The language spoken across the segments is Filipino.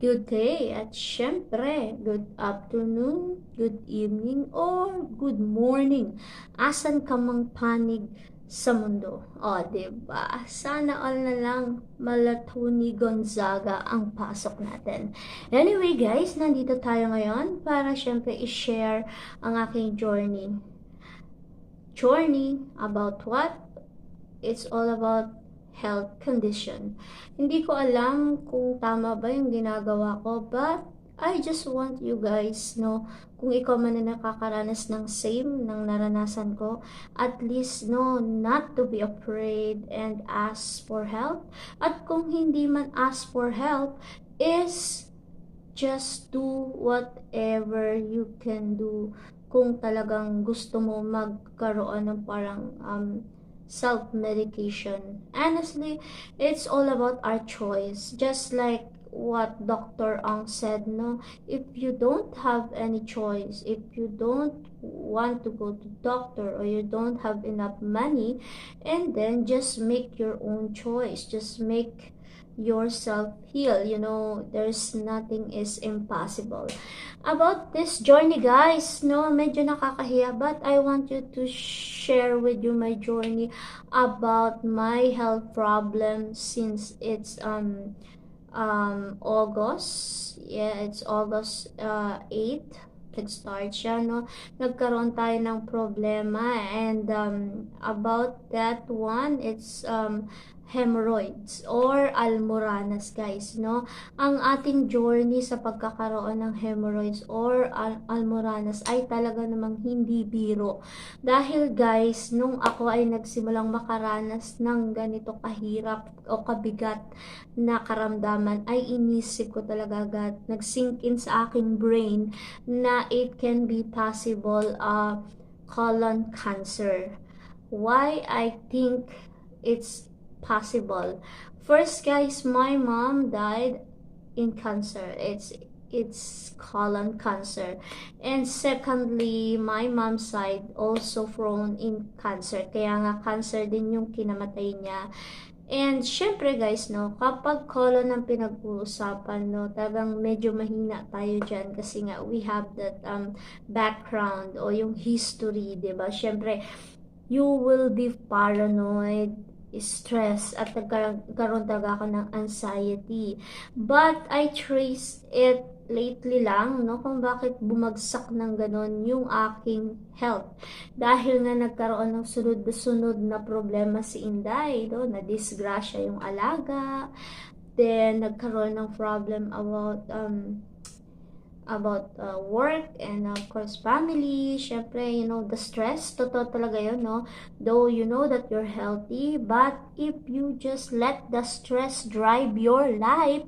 good day at syempre, good afternoon, good evening, or good morning. Asan ka mang panig sa mundo? O, diba? Sana all na lang Malatoni Gonzaga ang pasok natin. Anyway guys, nandito tayo ngayon para syempre i-share ang aking journey. Journey about what? It's all about health condition. Hindi ko alam kung tama ba yung ginagawa ko, but I just want you guys, no, kung ikaw man na nakakaranas ng same ng naranasan ko, at least, no, not to be afraid and ask for help. At kung hindi man ask for help, is just do whatever you can do kung talagang gusto mo magkaroon ng parang self-medication. Honestly, it's all about our choice. Just like what Dr. Ang said, no? If you don't have any choice, if you don't want to go to doctor or you don't have enough money, and then just make your own choice. Just make yourself heal. You know, there's nothing is impossible about this journey, guys. No, medyo nakakahiya, but I want you to share with you my journey about my health problem since it's August. Yeah, it's August 8th. Nag-start siya, no? Nagkaroon tayo ng problema, and about that one, it's hemorrhoids or almoranas, guys, no? Ang ating journey sa pagkakaroon ng hemorrhoids or almoranas ay talaga namang hindi biro. Dahil guys, nung ako ay nagsimulang makaranas ng ganito kahirap o kabigat na karamdaman, ay inisip ko talaga agad, nag-sink in sa aking brain na it can be possible colon cancer. Why I think it's possible? First, guys, my mom died in cancer. It's colon cancer. And secondly, my mom's side also prone in cancer. Kaya nga cancer din yung kinamatay niya. And syempre guys, no, kapag colon ang pinag-uusapan, no, talagang medyo mahina tayo dyan kasi nga we have that background o yung history, 'di ba? Syempre, you will be paranoid, stress, at nagkaroon talaga ako ng anxiety. But I trace it lately lang, no, kung bakit bumagsak ng ganon yung aking health. Dahil nga nagkaroon ng sunod na problema si Inday, no, na disgrasya yung alaga. Then, nagkaroon ng problem about work and of course family. Syempre, you know, the stress, totoo talaga yun, no? Though you know that you're healthy, but if you just let the stress drive your life,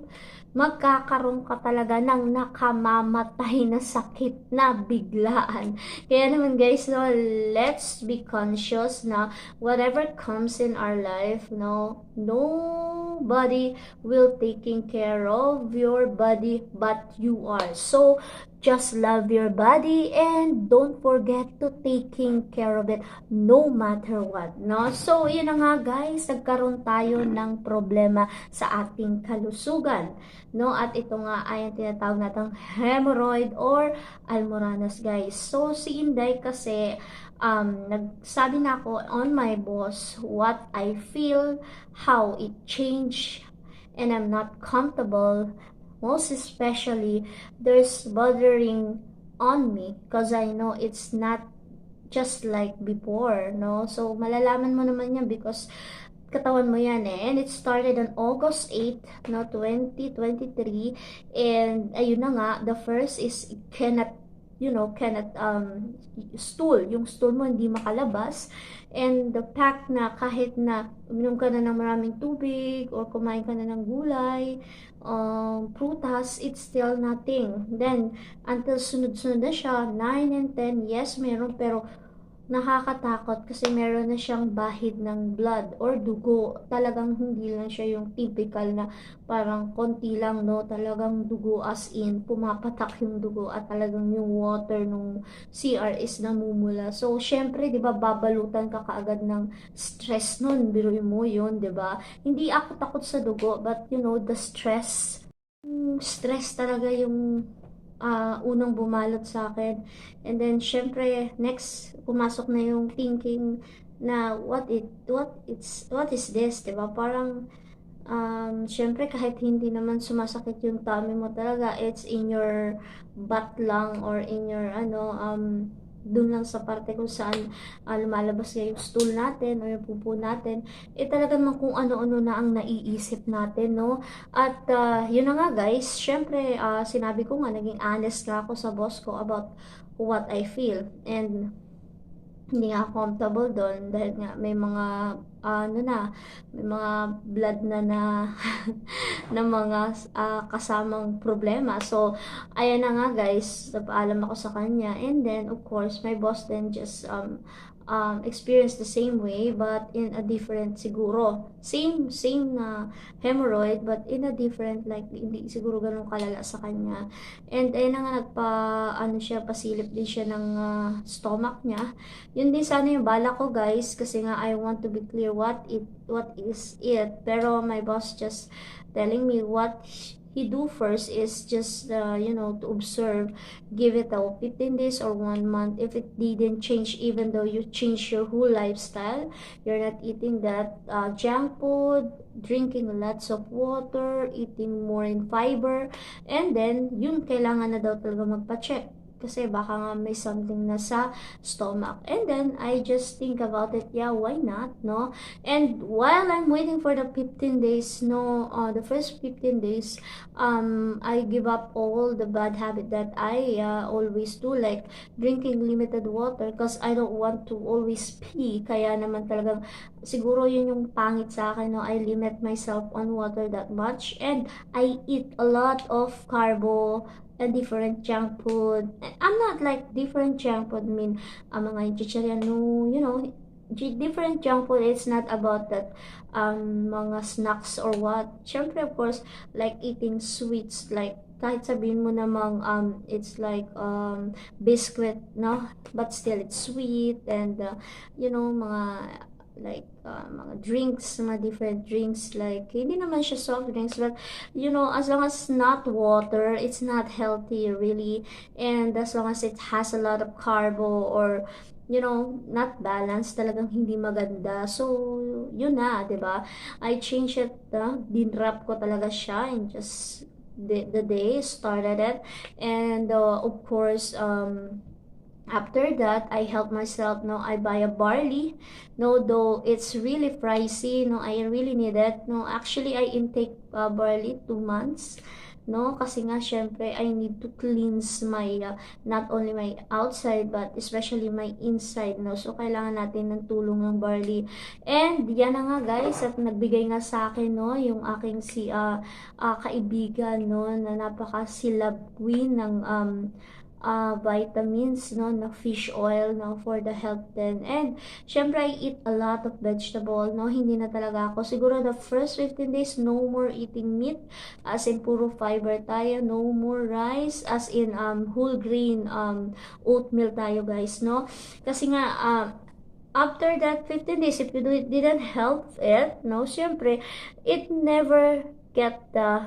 magkakaroon ka talaga ng nakamamatay na sakit na biglaan. Kaya naman guys, no, let's be conscious na whatever comes in our life, no, nobody will taking care of your body but you are. So just love your body and don't forget to taking care of it no matter what, no? So yun na nga guys, nagkaroon tayo ng problema sa ating kalusugan, no? At ito nga ay ang tinatawag natang hemorrhoid or almoranas, guys. So si Inday kasi nagsabi na ako on my boss what I feel, how it changed, and I'm not comfortable. Most especially, there's bothering on me because I know it's not just like before, no? So, malalaman mo naman yan because katawan mo yan eh. And it started on August 8, no, 2023. And ayun na nga, the first is cannot, you know, yung stool mo hindi makalabas. And the fact na kahit na uminom ka na ng maraming tubig or kumain ka na ng gulay, prutas, it's still nothing. Then, until sunod-sunod na siya, 9 and 10, yes, meron, pero nakakatakot kasi meron na siyang bahid ng blood or dugo. Talagang hindi lang siya yung typical na parang konti lang, no, talagang dugo as in pumapatak yung dugo at talagang yung water nung CR is namumula. So syempre, 'di ba, babalutan ka kaagad ng stress nun. Biruin mo yun, 'di ba? Hindi ako takot sa dugo, but you know, the stress stress talaga yung unang bumalot sa akin. And then syempre next pumasok na yung thinking na what is this, 'di ba? Parang syempre kahit hindi naman sumasakit yung tummy mo talaga, it's in your butt lang or in your dun lang sa parte kung saan lumalabas yung stool natin or yung pupo natin, eh talaga naman kung ano-ano na ang naiisip natin, no? At yun na nga guys, syempre sinabi ko nga, naging honest nga ako sa boss ko about what I feel. And hindi nga ako comfortable doon dahil nga may mga ano na, may mga blood na na mga kasamang problema. So, ayan na nga guys, napaalam ako sa kanya. And then, of course, my boss then just experienced the same way but in a different siguro. Same na hemorrhoid but in a different, like hindi siguro ganun kalala sa kanya. And ayun na nga ano siya, pasilip din siya ng stomach niya. Yun din sana yung bala ko guys kasi nga I want to be clear what is it. Pero my boss just telling me what he do first is just to observe, give it a 15 days or 1 month. If it didn't change, even though you change your whole lifestyle, you're not eating that junk food, drinking lots of water, eating more in fiber, and then yun kailangan na daw talaga magpa-check kasi baka nga may something na sa stomach. And then I just think about it, yeah, why not, no? And while I'm waiting for the 15 days, no, the first 15 days, I give up all the bad habit that I always do, like drinking limited water because I don't want to always pee. Kaya naman talagang siguro yun yung pangit sa akin, no? I limit myself on water that much and I eat a lot of carbo and different junk food. I'm not like different junk food, I mean, mga chichirya, no, different junk food, it's not about that mga snacks or what. Syempre, of course, like eating sweets, like kahit sabihin mo namang it's like biscuit, no? But still it's sweet and mga like mga drinks, mga different drinks, like hindi naman siya soft drinks but as long as not water, it's not healthy really. And as long as it has a lot of carbo or not balanced, talagang hindi maganda. So, yun na, 'di ba? I changed it, dinrap ko talaga siya and just the day started it. And of course, after that, I help myself, no, I buy a barley, no, though it's really pricey, no, I really need it, no, actually, I intake barley 2 months, no, kasi nga, syempre, I need to cleanse my, not only my outside, but especially my inside, no, so, kailangan natin ng tulong ng barley, and, yan na nga, guys, at nagbigay nga sa akin, no, yung aking kaibigan, no, na napaka-silab queen ng, vitamins, no, na fish oil, no, for the health din. And, syempre, I eat a lot of vegetable, no, hindi na talaga ako. Siguro, the first 15 days, no more eating meat, as in, puro fiber tayo, no more rice, as in, whole grain, oatmeal tayo, guys, no. Kasi nga, after that 15 days, if you didn't help it, no, syempre, it never get the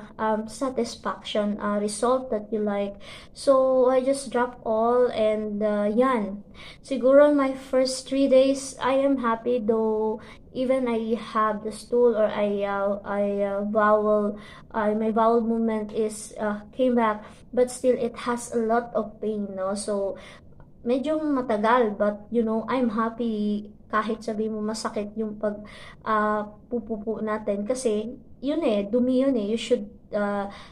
satisfaction result that you like. So, I just drop all and yan. Siguro my first 3 days, I am happy though even I have the stool or my bowel movement is came back, but still it has a lot of pain, no? So, medyo matagal but I'm happy kahit sabi mo masakit yung pag pupupo natin kasi yun dumi yun you should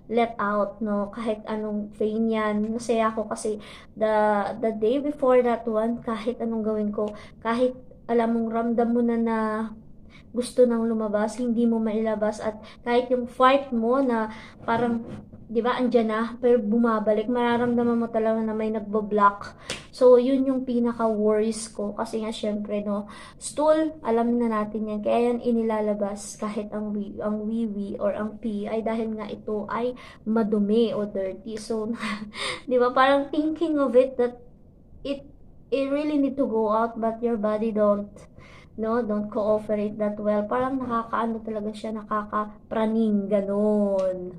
let out, no, kahit anong pain yan. Masaya ako kasi the day before that one, kahit anong gawin ko, kahit alam mong ramdam mo na gusto nang lumabas, hindi mo mailabas at kahit yung fart mo na parang 'di ba andyan na pero bumabalik, mararamdaman mo talaga na may nagbo-block. So yun yung pinaka worries ko kasi nga syempre no, stool alam na natin yan kaya yan inilalabas kahit ang wiwi or ang pee ay dahil nga ito ay madumi o dirty. So 'di ba parang thinking of it that it it really need to go out but your body don't cooperate that well. Parang nakakaano talaga siya, nakakapraning, ganon.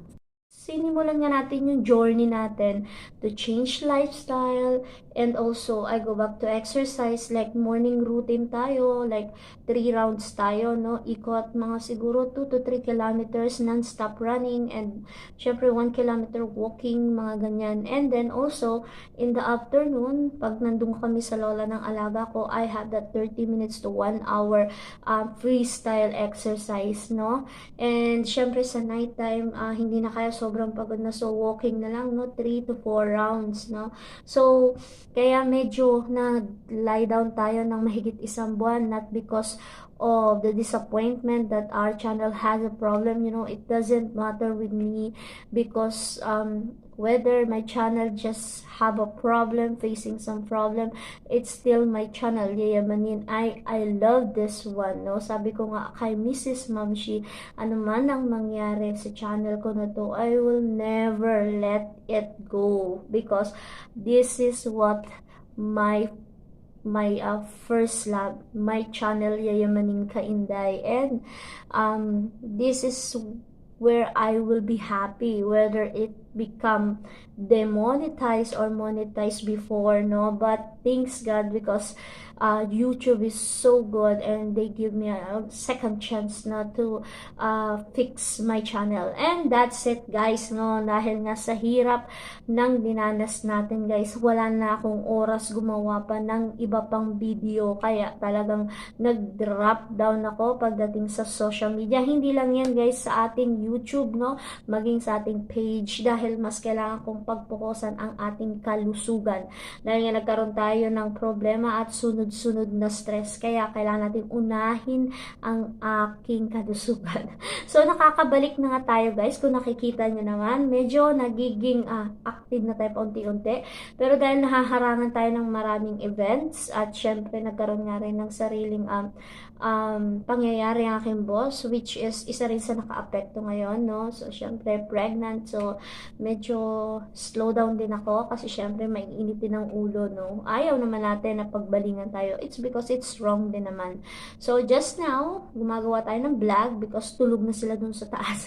sinimulan nga natin yung journey natin to change lifestyle, and also I go back to exercise, like morning routine tayo, like 3 rounds tayo, no? Ikot mga siguro 2 to 3 kilometers non-stop running, and syempre 1 kilometer walking, mga ganyan. And then also, in the afternoon, pag nandun kami sa lola ng alaga ko, I have that 30 minutes to 1 hour freestyle exercise, no? And syempre sa nighttime, hindi na kaya, sobrang pagod na, so walking na lang, no? 3 to 4 rounds, no? So, kaya medyo na-lie down tayo ng mahigit 1 buwan, not because of the disappointment that our channel has a problem, you know, it doesn't matter with me, because whether my channel just have a problem, facing some problem, it's still my channel, Yayamanin. I love this one, no? Sabi ko nga kay Mrs. Mamshi, ano man ang mangyari sa channel ko na to, I will never let it go, because this is what my first love, my channel, Yayamanin Kainday, and this is where I will be happy, whether it become demonetized or monetized before, no? But thanks God, because YouTube is so good, and they give me a second chance na to fix my channel. And that's it, guys, no? Dahil nga sa hirap ng dinanas natin, guys, wala na akong oras gumawa pa ng iba pang video, kaya talagang nag-drop down ako pagdating sa social media. Hindi lang yan, guys, sa ating YouTube, no? Maging sa ating page, dahil mas kailangan kong pagpokusan ang ating kalusugan. Dahil nga nagkaroon tayo ng problema at sunod-sunod na stress, kaya kailangan natin unahin ang aking kalusugan. So, nakakabalik na nga tayo, guys. Kung nakikita nyo naman, medyo nagiging active na tayo paunti-unti. Pero dahil nahaharangan tayo ng maraming events, at syempre nagkaroon nga rin ng sariling pangyayari ang aking boss, which is isa rin sa naka-apekto ngayon, no? So, syempre pregnant, so medyo slow down din ako, kasi syempre may initin ng ulo, no? Ayaw naman natin na pagbalingan tayo. It's because it's wrong din naman. So, just now, gumagawa tayo ng vlog because tulog na sila dun sa taas.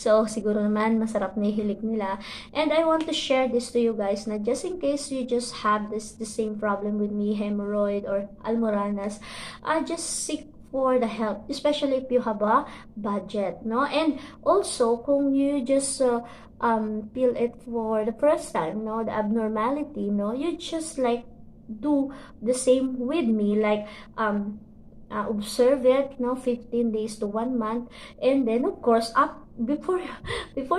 So, siguro naman masarap na ihilik nila. And I want to share this to you guys, na just in case you just have the same problem with me, hemorrhoid or almoranas, just seek for the help, especially if you have a budget, no? And also, kung you just feel it for the first time, no, the abnormality, no, you just like do the same with me, like observe it, no, 15 days to 1 month, and then of course before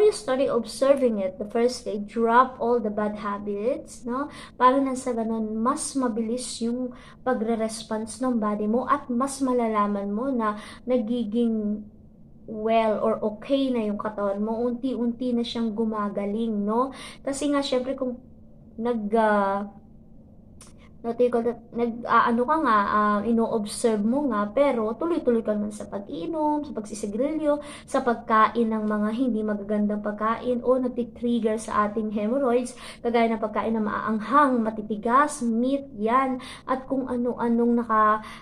you start observing it the first day, drop all the bad habits, no, para nang sa ganun mas mabilis yung pagre-response ng body mo, at mas malalaman mo na nagiging well or okay na yung katawan mo, unti-unti na siyang gumagaling, no? Kasi nga syempre kung ano ka nga, ino-observe mo nga, pero tuloy-tuloy ka naman sa pag-inom, sa pagsisigarilyo, sa pagkain ng mga hindi magagandang pagkain, o nati-trigger sa ating hemorrhoids, kagaya ng pagkain na maaanghang, matitigas, meat, yan, at kung ano-anong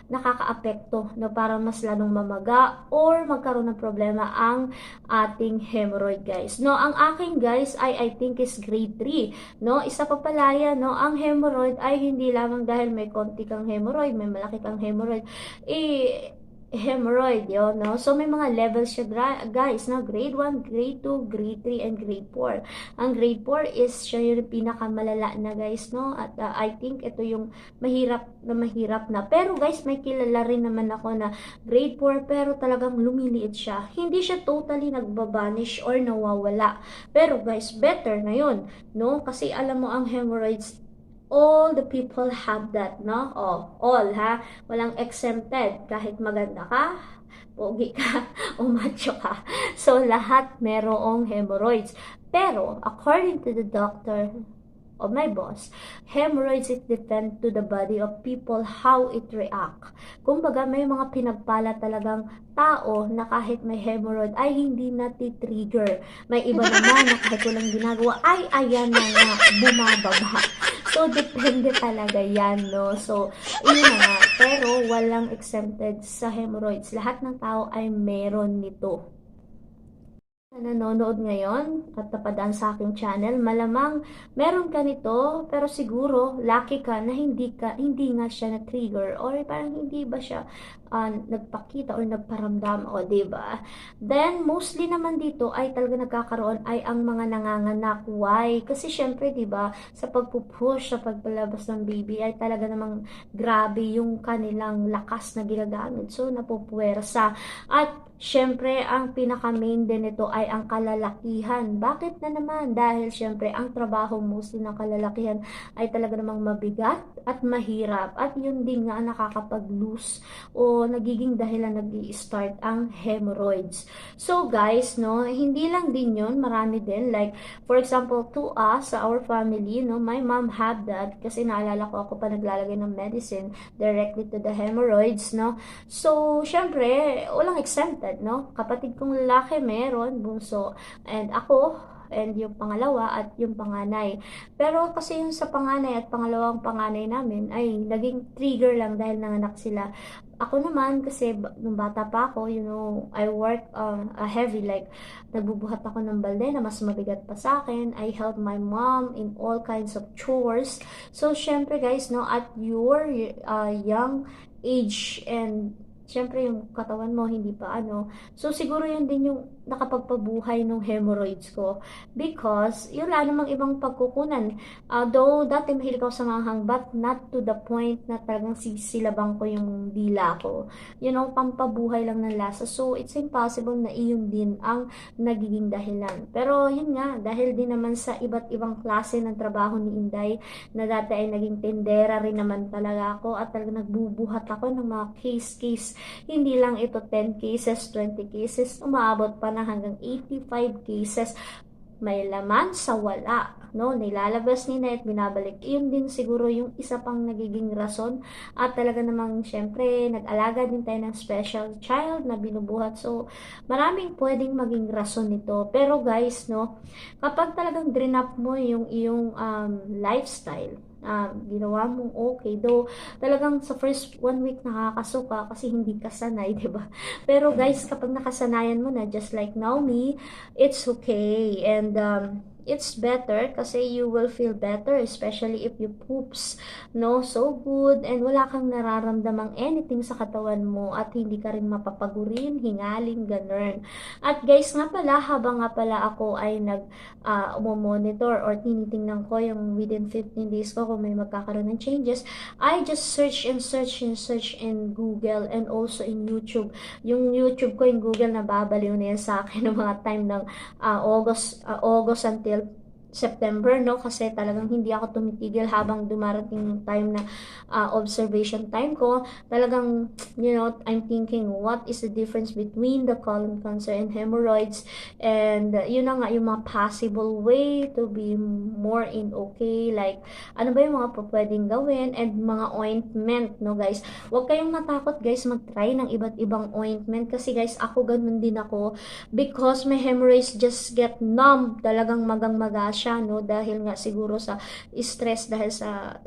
nakakaapekto na para mas lalong mamaga or magkaroon ng problema ang ating hemorrhoid, guys. No, ang aking, guys, I think is grade 3, no? Isa pa pala yan, no? Ang hemorrhoid ay hindi lamang dahil may konti kang hemorrhoid, may malaki kang hemorrhoid, hemorrhoid yun, no? So, may mga levels siya, guys, no? Grade 1, grade 2, grade 3, and grade 4. Ang grade 4 is siya yung pinakamalala na, guys, no? At I think ito yung mahirap na. Pero, guys, may kilala rin naman ako na grade 4, pero talagang lumiliit siya. Hindi siya totally nagbabanish or nawawala. Pero, guys, better na yun, no? Kasi alam mo, ang hemorrhoids, all the people have that, no? Oh, all, ha? Walang exempted. Kahit maganda ka, pogi ka, o macho ka. So, lahat merong hemorrhoids. Pero, according to the doctor of my boss, hemorrhoids, it depend to the body of people how it react. Kumbaga, may mga pinagpala talagang tao na kahit may hemorrhoid ay hindi nati-trigger. May iba naman na kahit walang ginagawa, ay ayan na nga, bumababa. So, depende talaga yan, no? So, yun na nga. Pero, walang exempted sa hemorrhoids. Lahat ng tao ay meron nito. Na nanonood ngayon at napadaan sa aking channel, malamang meron ka nito pero siguro lucky ka na hindi nga siya na-trigger or parang hindi ba siya nagpakita or nagparamdam o 'di ba? Then mostly naman dito ay talaga nagkakaroon ay ang mga nanganganak. Why? Kasi syempre 'di ba sa pagpupush sa pagpalabas ng baby ay talaga namang grabe yung kanilang lakas na ginagamit. So napupuwersa at siyempre, ang pinaka-main din nito ay ang kalalakihan. Bakit na naman? Dahil siyempre, ang trabaho mostly ng kalalakihan ay talaga namang mabigat at mahirap. At yun din nga nakakapag-lose o nagiging dahilan nag-i-start ang hemorrhoids. So guys, no, hindi lang din yun, marami din. Like, for example, to us, sa our family, no, my mom had that kasi naalala ko ako pa naglalagay ng medicine directly to the hemorrhoids, no. So, syempre, walang exempted, no? Kapatid kong lalaki meron, bunso, and ako, and yung pangalawa at yung panganay. Pero kasi yung sa panganay at pangalawang panganay namin ay naging trigger lang dahil nanganak sila. Ako naman kasi nung bata pa ako, you know, I work a heavy like nagbubuhat ako ng balde na mas mabigat pa sa akin. I help my mom in all kinds of chores. So syempre guys, no, at your young age and syempre yung katawan mo hindi pa ano. So siguro yun din yung nakapagpabuhay ng hemorrhoids ko because yun wala namang ibang pagkukunan. Though dati mahilig ako sa manghang but not to the point na talagang sisilabang ko yung dila ko. You know, pampabuhay lang ng lasa. So it's impossible na iyon din ang nagiging dahilan. Pero yun nga, dahil din naman sa iba't ibang klase ng trabaho ni Inday na dati ay naging tendera rin naman talaga ako at talaga nagbubuhat ako ng mga case. Hindi lang ito 10 cases, 20 cases, umaabot pa na hanggang 85 cases. May laman sa wala, no? Nilalabas ni at binabalik. Iyon din siguro yung isa pang nagiging rason at talaga namang syempre nag-alaga din tayo ng special child na binubuhat. So, maraming pwedeng maging rason nito. Pero guys, no, kapag talagang drain up mo yung iyong lifestyle, ginawa mong okay. Though, talagang sa first 1 week nakakasuka kasi hindi ka sanay, di ba? Pero guys, kapag nakasanayan mo na, just like Naomi, it's okay. And it's better kasi you will feel better, especially if you poops, no? So good. And wala kang nararamdamang anything sa katawan mo at hindi ka rin mapapagurin, hingaling, ganun. At guys nga pala, habang nga pala ako ay monitor or tinitingnan ko yung within 15 days ko kung may magkakaroon ng changes, I just search in Google and also in YouTube. Yung YouTube ko, yung Google, nababaliw na yan sa akin ng mga time ng August until September, no? Kasi talagang hindi ako tumitigil habang dumarating yung time na observation time ko. Talagang, you know, I'm thinking, what is the difference between the colon cancer and hemorrhoids? And yun na nga, yung mga possible way to be more in okay. Like, ano ba yung mga pwedeng gawin? And mga ointment, no guys? Huwag kayong matakot guys, mag-try ng iba't ibang ointment. Kasi guys, ako ganun din ako. Because my hemorrhoids just get numb. Talagang magang-maga siya, no? Dahil nga siguro sa stress, dahil sa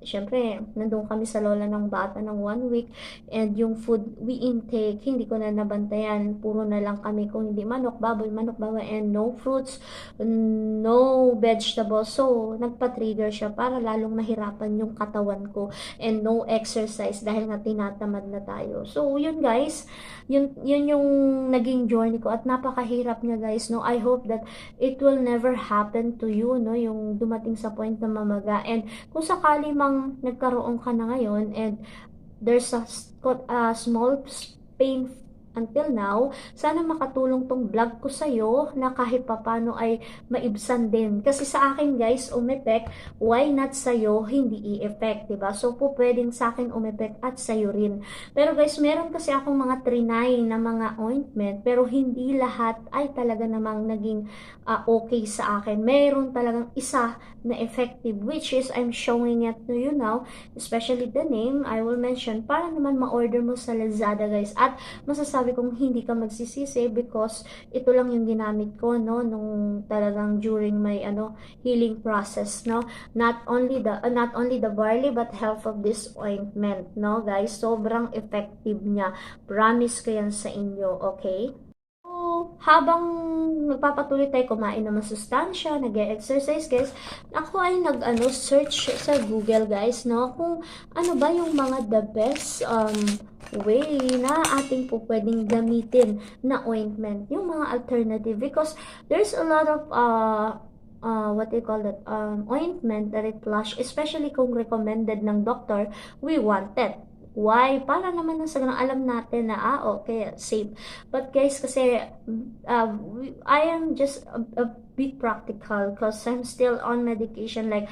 syempre, nandun kami sa lola ng bata ng 1 week and yung food we intake, hindi ko na nabantayan. Puro na lang kami kung hindi manok, baboy, and no fruits, no vegetables. So, nagpa-trigger siya para lalong mahirapan yung katawan ko and no exercise dahil nga tinatamad na tayo. So, yun guys, yun yung naging journey ko at napakahirap niya guys, no? I hope that it will never happen to you, no? Yung dumating sa point na mamaga. And kung sakali mang nagkaroon ka na ngayon and there's a small pain until now, sana makatulong tong vlog ko sa'yo na kahit papano ay maibsan din. Kasi sa akin guys, umepek, why not sa'yo hindi i-effect, diba? So po pwedeng sa akin umepek at sa'yo rin. Pero guys, meron kasi akong mga trinay na mga ointment, pero hindi lahat ay talaga namang naging okay sa akin. Meron talagang isa na effective, which is I'm showing it to you now, especially the name, I will mention, para naman ma-order mo sa Lazada guys. At masasabi kong hindi ka magsisisi because ito lang yung ginamit ko, no, nung talagang during my healing process, no. Not only the barley but half of this ointment, no guys. Sobrang effective niya. Promise ko yan sa inyo, okay? So, habang nagpapatuloy tayo kumain ng masustansya, nag-e-exercise guys, ako ay nag-ano, search sa Google guys, no, kung ano ba yung mga the best way na ating po pwedeng gamitin na ointment, yung mga alternative, because there's a lot of what they call that, ointment that it flush, especially kung recommended ng doctor, we want it. Why? Para naman na sa ganun, alam natin na, okay, safe. But guys, kasi I am just a bit practical because I'm still on medication, like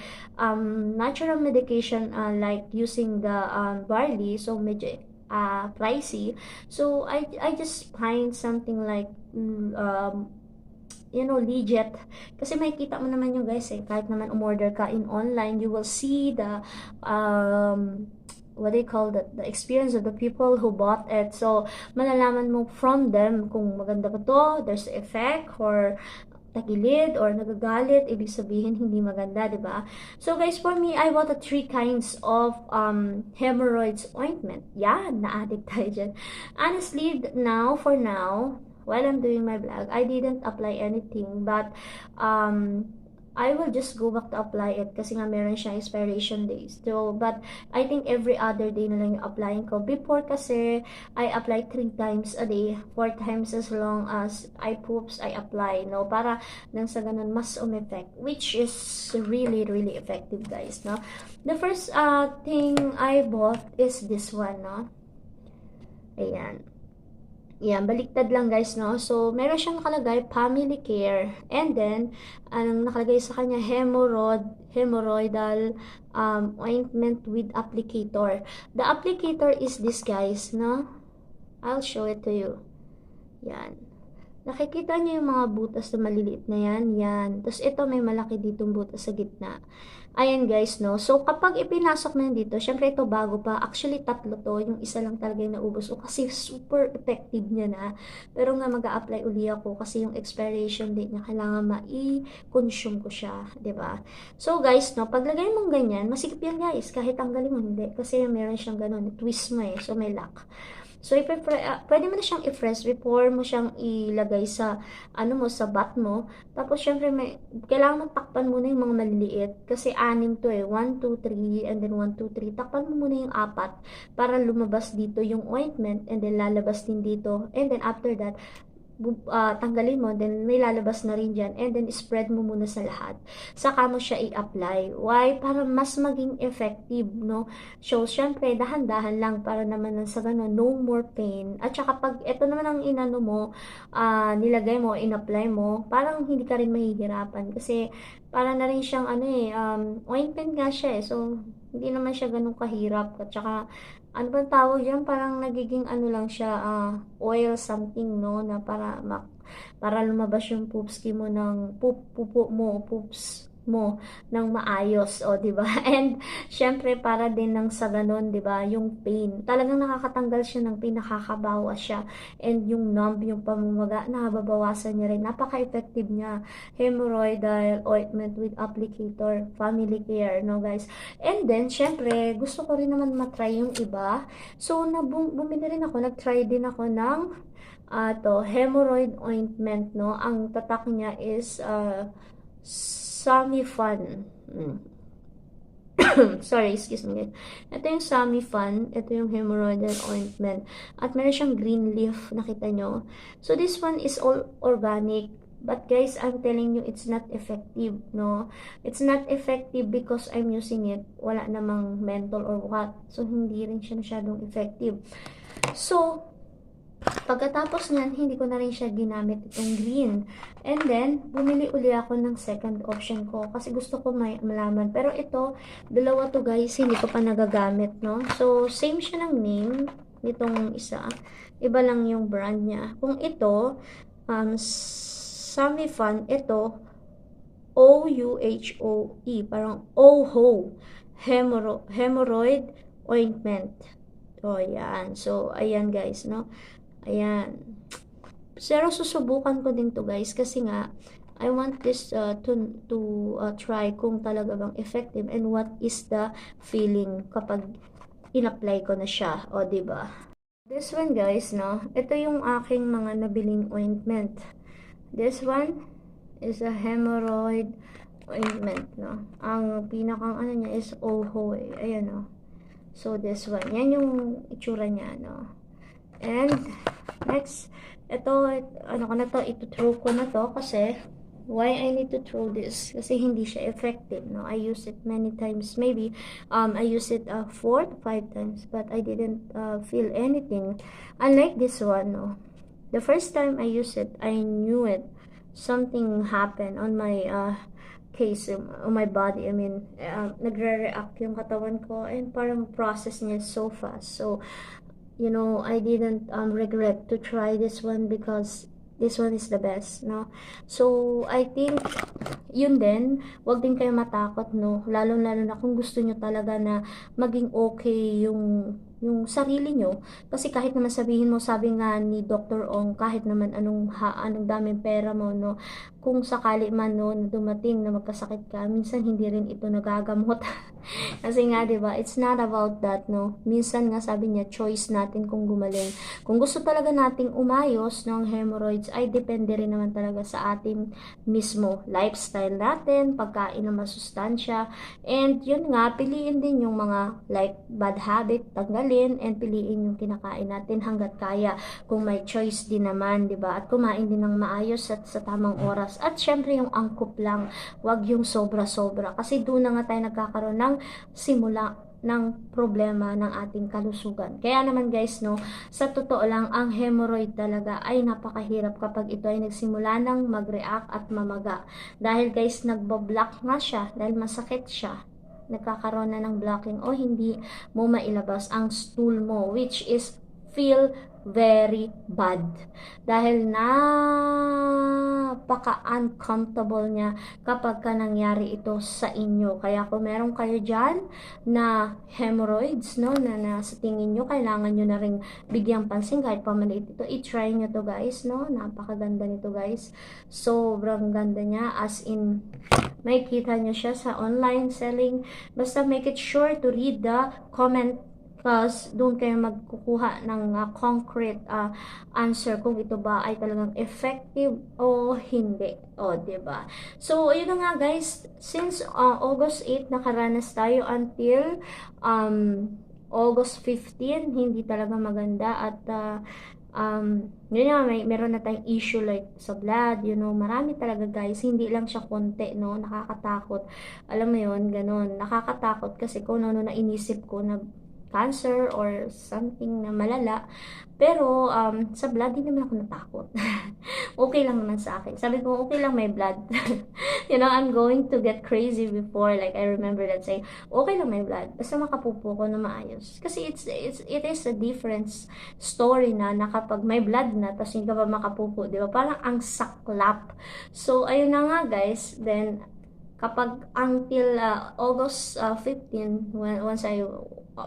natural medication, like using the barley, so medyo pricey. So I just find something like legit. Kasi makikita mo naman yung guys kahit naman umorder ka in online, you will see the what they call that, the experience of the people who bought it. So, malalaman mo from them kung maganda ba to, there's effect, or tagilid, or nagagalit, ibig sabihin hindi maganda, di ba? So guys, for me, I bought the 3 kinds of hemorrhoids ointment. Yan, na-addict tayo dyan. Honestly, for now, while I'm doing my vlog, I didn't apply anything, but I will just go back to apply it kasi nga meron siyang expiration days. So, but I think every other day na lang yung applying ko. Before kasi, I apply 3 times a day, 4 times as long as I poops, I apply, no? Para nang sa ganun, mas umeffect, which is really, really effective, guys, no? The first thing I bought is this one, no? Ayan. Yan, baliktad lang guys, no? So, meron siyang nakalagay, family care. And then, anong nakalagay sa kanya, hemorrhoidal ointment with applicator. The applicator is this guys, no? I'll show it to you. Yan. Nakikita niyo yung mga butas na maliliit na yan? Yan. Tapos ito may malaki ditong butas sa gitna. Ayan guys, no? So, kapag ipinasok na yun dito, syempre ito bago pa. Actually, 3 to. Yung isa lang talaga yung naubos ko kasi super effective niya na. Pero nga mag-a-apply uli ako kasi yung expiration date niya kailangan ma-consume ko siya. 'Di ba? So, guys, no? Paglagay mong ganyan, masikip yan guys. Kahit tanggalin mo, hindi. Kasi meron siyang ganun. Twist mo eh. So, may lock. So, pwede mo na siyang i-press before mo siyang ilagay sa, sa bat mo. Tapos, syempre, kailangan mong takpan muna yung mga maliliit. Kasi 6 to eh. 1, 2, 3, and then 1, 2, 3. Takpan mo muna yung 4 para lumabas dito yung ointment, and then lalabas din dito. And then, after that, tanggalin mo, then may lalabas na rin dyan, and then spread mo muna sa lahat. Saka mo siya i-apply. Why? Para mas maging effective, no? So, syempre, dahan-dahan lang para naman sa ganun, no more pain. At saka pag ito naman ang inano mo, nilagay mo, in-apply mo, parang hindi ka rin mahihirapan. Kasi, para na rin siyang, ointment nga siya eh. So, hindi naman siya ganun kahirap. At saka, ano bang tawag yan? Parang nagiging lang siya, oil something, no? Na para lumabas yung poopski mo ng pupo mo, poops mo ng maayos, o, di ba? And syempre para din ng sa ganun, di ba? Yung pain. Talagang nakakatanggal siya ng pain, nakakabawas siya. And yung numb, yung pamamaga, nababawasan niya rin. Napaka-effective niya. Hemorrhoidal ointment with applicator, family care, no, guys? And then, syempre, gusto ko rin naman matry yung iba. So, bumili rin ako, nag-try din ako ng hemorrhoid ointment, no? Ang tatak niya is Samifan. Sorry, excuse me. Ito yung Samifan. Ito yung hemorrhoidal ointment. At meron siyang green leaf, nakita nyo. So, this one is all organic. But guys, I'm telling you, it's not effective, no? It's not effective because I'm using it. Wala namang menthol or what. So, hindi rin siya masyadong effective. So, pagkatapos niyan, hindi ko na rin siya ginamit itong green. And then, bumili uli ako ng second option ko kasi gusto ko malaman. Pero ito, dalawa to guys, hindi ko pa nagagamit, no? So, same siya ng name nitong isa. Iba lang yung brand niya. Kung ito, Samifan, ito, O-U-H-O-E, parang OHO, hemorrhoid ointment. O, yan. So, ayan guys, no? Ayan. Pero susubukan ko din to guys kasi nga I want this to try kung talaga bang effective and what is the feeling kapag in-apply ko na siya, o, 'di ba? This one guys, no, ito yung aking mga nabiling ointment. This one is a hemorrhoid ointment, no. Ang pinakang ano niya is Oho, eh. Ayan, no. So, this one. Yan yung itsura niya, no. And, next, ito, ano ko na to, ito-throw ko na to kasi, why I need to throw this? Kasi hindi siya effective, no. I use it many times. Maybe, I use it 4 to 5 times, but I didn't feel anything. Unlike this one, no. The first time I used it, I knew it. Something happened on my case, on my body. I mean, nagre-react yung katawan ko and parang process niya so fast. So, you know, I didn't regret to try this one because this one is the best, no? So, I think, yun din, wag din kayo matakot, no? Lalo-lalo na kung gusto nyo talaga na maging okay yung sarili nyo. Kasi kahit naman sabihin mo, sabi nga ni Dr. Ong, kahit naman anong daming pera mo, no? Kung sakali man, no, na dumating na magkasakit ka, minsan hindi rin ito nagagamot. Kasi nga, 'di ba? It's not about that, no. Minsan nga sabi niya, choice natin kung gumaling. Kung gusto talaga nating umayos ng hemorrhoids, ay depende rin naman talaga sa atin mismo. Lifestyle natin, pagkain ng masustansya, and yun nga, piliin din yung mga like bad habit, tanggalin, and piliin yung kinakain natin hanggat kaya. Kung may choice din naman, 'di ba? At kumain din ng maayos at sa tamang oras. At syempre yung angkop lang, wag yung sobra-sobra. Kasi doon na nga tayo nagkakaroon ng simula ng problema ng ating kalusugan. Kaya naman guys, no, sa totoo lang, ang hemorrhoid talaga ay napakahirap kapag ito ay nagsimula ng mag-react at mamaga. Dahil guys, nagbo-block nga siya, dahil masakit siya. Nagkakaroon na ng blocking o hindi mo mailabas ang stool mo, which is feel very bad. Dahil napaka-uncomfortable niya kapag ka nangyari ito sa inyo. Kaya kung meron kayo dyan na hemorrhoids, no, na sa tingin nyo, kailangan nyo na rin bigyang pansin kahit pamaliit ito, i-try nyo to guys, no. Napakaganda nito guys. Sobrang ganda niya, as in, may kita nyo siya sa online selling. Basta make it sure to read the comment, because doon kayo magkukuha ng concrete answer kung ito ba ay talagang effective o hindi. O, diba? So, ayun na nga guys, since August 8 nakaranas tayo until August 15, hindi talaga maganda at yun nga, meron na tayong issue like sa blood, you know, marami talaga guys, hindi lang siya konti, no, nakakatakot. Alam mo yun, ganun, nakakatakot kasi kung ano na inisip ko na cancer or something na malala. Pero, sa blood, hindi naman ako natakot. Okay lang naman sa akin. Sabi ko, okay lang may blood. You know, I'm going to get crazy before. Like, I remember that saying, okay lang may blood. Basta makapupo ko na maayos. Kasi it is a different story na kapag may blood na, tapos hindi ka pa makapupo, di ba? Parang ang saklap. So, ayun na nga guys. Then, kapag until August 15, once I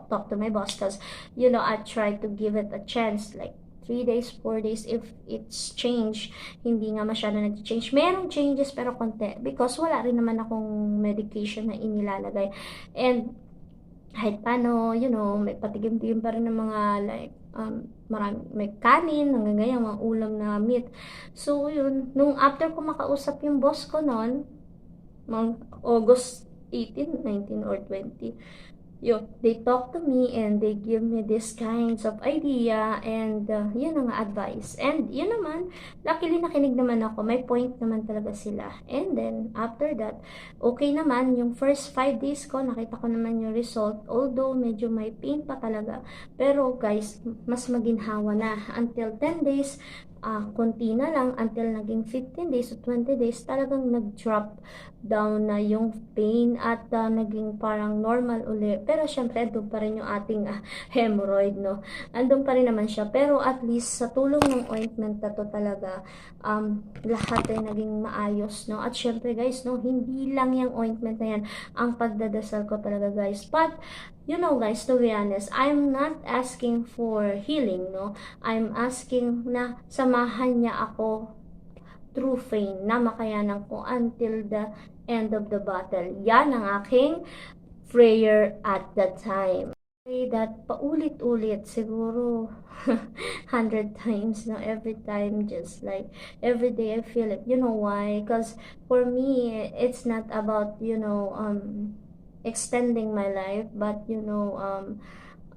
talk to my boss, because you know, I try to give it a chance, like 3 days, 4 days, if it's change, hindi nga masyado nag-change. Merong changes pero konti, because wala rin naman akong medication na inilalagay. And kahit paano, you know, may patigim-tigim pa rin ng mga like marami, may kanin, nanggagayang mga ulam na meat. So yun, nung after ko makausap yung boss ko noon, mga August 18, 19, or 20. They talk to me and they give me these kinds of idea and yun ang advice. And yun naman, luckily nakinig naman ako. May point naman talaga sila. And then, after that, okay naman. Yung first 5 days ko, nakita ko naman yung result. Although, medyo may pain pa talaga. Pero guys, mas maginhawa na. Until 10 days, konti na lang until naging 15 days o 20 days, talagang nag-drop down na yung pain at naging parang normal uli. Pero syempre, doon pa rin yung ating hemorrhoid, no? Andun pa rin naman siya. Pero at least, sa tulong ng ointment na to talaga, lahat ay naging maayos, no? At syempre guys, no, hindi lang yung ointment na yan ang pagdadasal ko talaga guys. But, you know guys, to be honest, I'm not asking for healing, no? I'm asking na samahan niya ako through pain na makayanan ko until the end of the battle. Yan ang aking prayer at that time. Say that paulit-ulit siguro 100 times, no, every time, just like every day I feel it. You know why? Because for me, it's not about, extending my life, but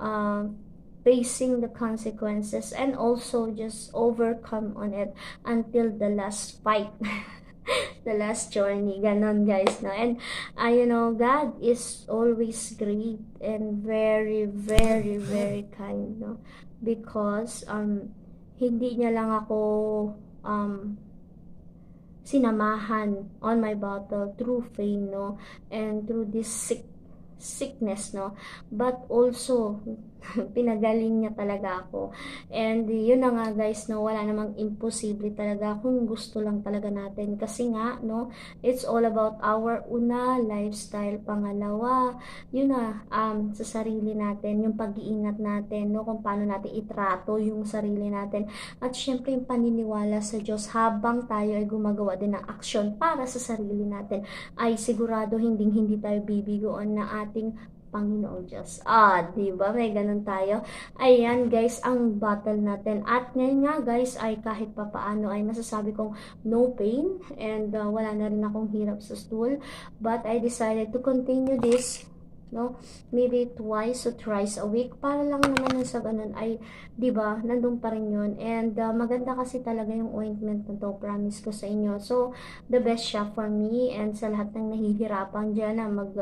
um, facing the consequences and also just overcome on it until the last fight. The last journey, ganon guys, no? And God is always great and very, very, very kind, no? Because hindi niya lang ako um sinamahan on my battle through pain, no, and through this sickness, no, but also pinagaling niya talaga ako. And yun na nga guys, no, wala namang imposible talaga kung gusto lang talaga natin, kasi nga, no, it's all about our una lifestyle, pangalawa yun na, sa sarili natin, yung pag-iingat natin, no, kung paano natin itrato yung sarili natin, at syempre yung paniniwala sa Diyos habang tayo ay gumagawa din ng aksyon para sa sarili natin, ay sigurado hindi tayo bibigoon na ating Panginoong Diyos. Di ba? May ganun tayo. Ayan, guys, ang battle natin. At ngayon nga, guys, ay kahit papaano ay masasabi kong no pain and wala na rin akong hirap sa stool. But I decided to continue this, no, maybe twice or thrice a week, para lang naman sa ganun ay, di ba, nandun pa rin yun. And maganda kasi talaga yung ointment na to, promise ko sa inyo. So the best siya for me and sa lahat ng nahihirapan dyan na mag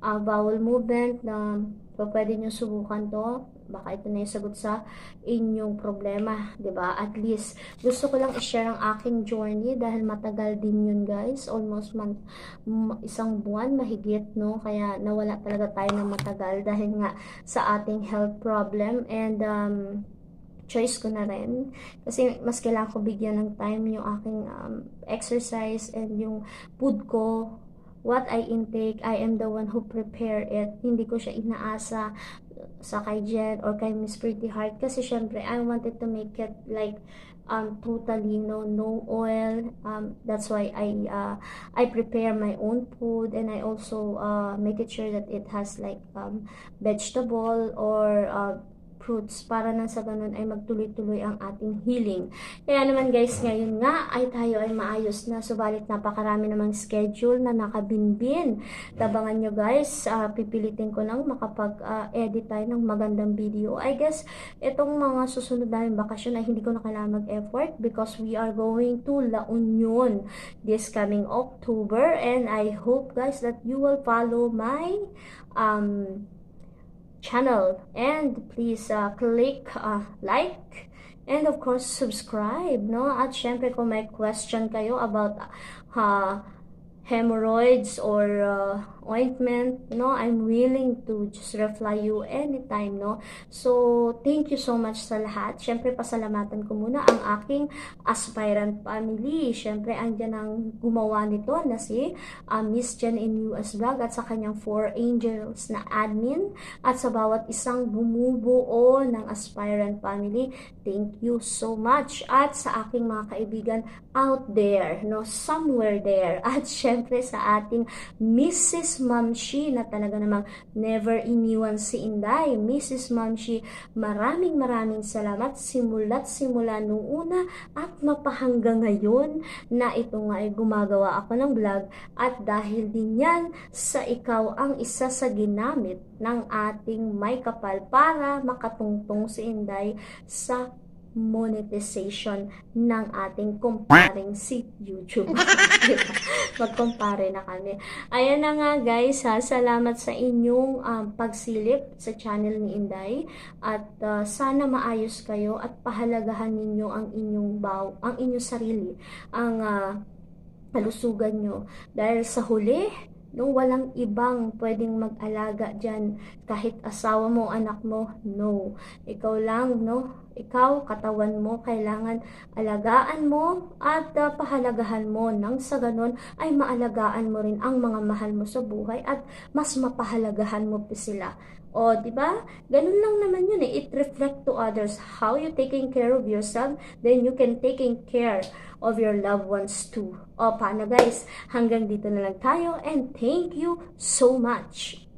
bowel movement, na pwede nyo subukan to. Baka ito na yung sagot sa inyong problema, 'di ba? At least gusto ko lang i-share ang aking journey dahil matagal din yun, guys. Almost isang buwan mahigit, no? Kaya nawala talaga tayo ng matagal dahil nga sa ating health problem. And choice ko na rin kasi mas kailangan ko bigyan ng time yung aking exercise and yung food ko, what I intake. I am the one who prepare it. Hindi ko siya inaasa sa kay Jen or kay Miss Pretty Heart, kasi syempre I wanted to make it like totally no oil. That's why I prepare my own food, and I also make it sure that it has like vegetable or fruits, para nang sa ganun ay magtuloy-tuloy ang ating healing. Kaya naman guys, ngayon nga ay tayo ay maayos na, subalit napakarami namang schedule na nakabinbin. Tabangan nyo guys, pipilitin ko lang makapag-edit tayo ng magandang video. I guess itong mga susunod namin bakasyon ay hindi ko na kailangan mag-effort because we are going to La Union this coming October, and I hope guys that you will follow my channel, and please click like and of course subscribe, no? At syempre kung may question kayo about hemorrhoids or ointment, no, I'm willing to just reply you anytime, no? So thank you so much sa lahat. Syempre pasalamatan ko muna ang aking aspirant family. Syempre andyan ang gumawa nito na si Miss Jen in US Vlog at sa kanyang 4 angels na admin, at sa bawat isang bumubuo ng aspirant family, thank you so much. At sa aking mga kaibigan out there, no, somewhere there, at syempre sa ating Mrs. Mamshi na talaga namang never iniwan si Inday. Mrs. Mamshi, maraming salamat simula nung una at mapahanggang ngayon na ito nga ay gumagawa ako ng vlog, at dahil din yan sa ikaw ang isa sa ginamit ng ating may kapal para makatungtong si Inday sa monetization ng ating comparing si YouTube. Magkumpare na kami. Ayan na nga guys, salamat sa inyong pagsilip sa channel ni Inday, at sana maayos kayo at pahalagahan ninyo ang inyong sarili, ang kalusugan nyo, dahil sa huli, no, walang ibang pwedeng mag-alaga dyan, kahit asawa mo, anak mo, no. Ikaw lang, no. Ikaw, katawan mo, kailangan alagaan mo at pahalagahan mo, nang sa ganun ay maalagaan mo rin ang mga mahal mo sa buhay at mas mapahalagahan mo pa sila. O, di ba? Ganun lang naman yun eh. It reflect to others how you taking care of yourself, then you can taking care of your loved ones too. O, paano guys? Hanggang dito na lang tayo, and thank you so much.